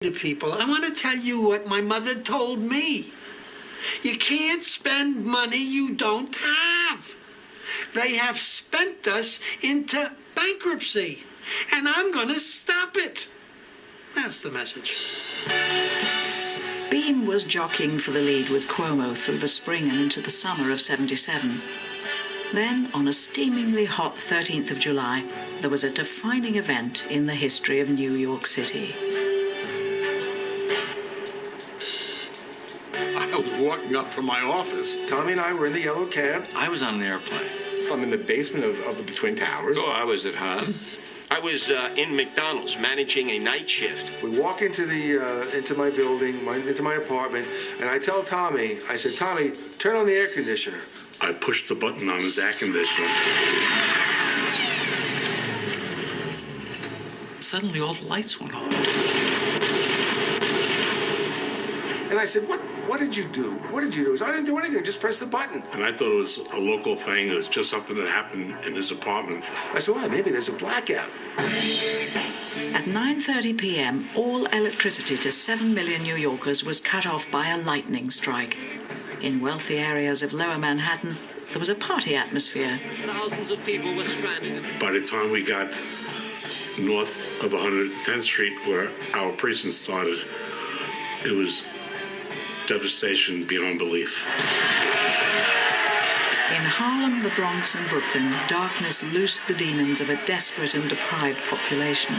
To people, I want to tell you what my mother told me. You can't spend money you don't have. They have spent us into bankruptcy, and I'm going to stop it. That's the message. Beam was jockeying for the lead with Cuomo through the spring and into the summer of '77. Then, on a steamingly hot 13th of July, there was a defining event in the history of New York City. I was walking up from my office. Tommy and I were in the yellow cab. I was on an airplane. I'm in the basement of the Twin Towers. Oh, I was at home. I was in McDonald's managing a night shift. We walk into my building, into my apartment, and I tell Tommy, I said, Tommy, turn on the air conditioner. I pushed the button on his air conditioner. Suddenly all the lights went on. And I said, what did you do? What did you do? He goes, I didn't do anything, just press the button. And I thought it was a local thing. It was just something that happened in his apartment. I said, well, maybe there's a blackout. At 9:30 p.m., all electricity to 7 million New Yorkers was cut off by a lightning strike. In wealthy areas of lower Manhattan, there was a party atmosphere. Thousands of people were stranded. By the time we got north of 110th Street, where our precinct started, it was devastation beyond belief. In Harlem, the Bronx, and Brooklyn, darkness loosed the demons of a desperate and deprived population.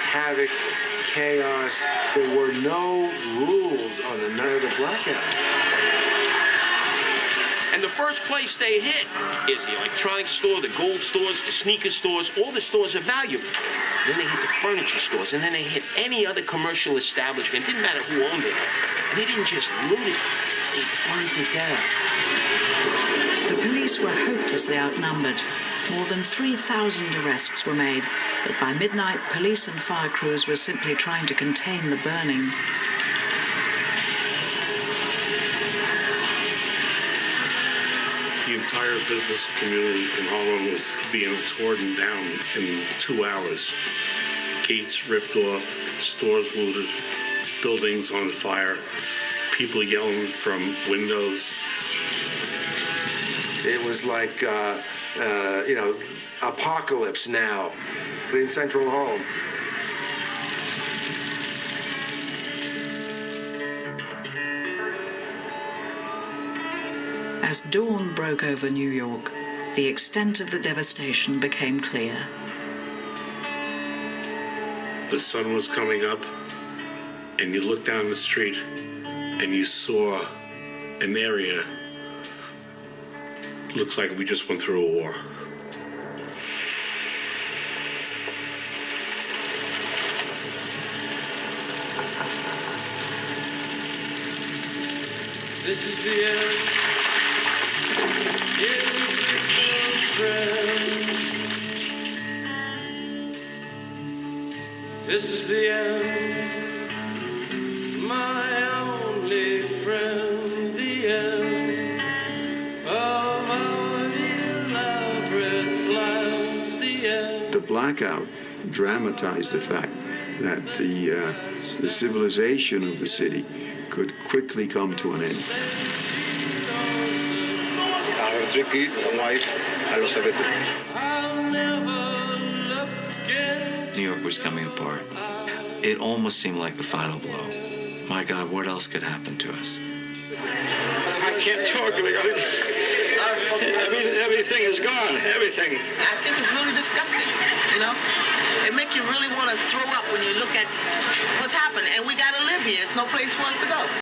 Havoc, chaos. There were no rules on the night of the blackout. And the first place they hit is the electronics store, the gold stores, the sneaker stores, all the stores of value. Then they hit the furniture stores, and then they hit any other commercial establishment. Didn't matter who owned it. And they didn't just loot it, they burnt it down. The police were hopelessly outnumbered. More than 3,000 arrests were made, but by midnight, police and fire crews were simply trying to contain the burning. The entire business community in Harlem was being torn down in 2 hours. Gates ripped off, stores looted, buildings on fire, people yelling from windows. It was like, apocalypse now in central Harlem. As dawn broke over New York, the extent of the devastation became clear. The sun was coming up, and you looked down the street, and you saw an area. Looks like we just went through a war. This is the end. This is the end, my only friend, the end of our elaborate plans, the end. The blackout dramatized the fact that the civilization of the city could quickly come to an end. New York was coming apart. It almost seemed like the final blow. My God, what else could happen to us? I can't talk. Everything is gone. Everything. I think it's really disgusting, It makes you really want to throw up when you look at what's happened. And we got to live here. It's no place for us to go.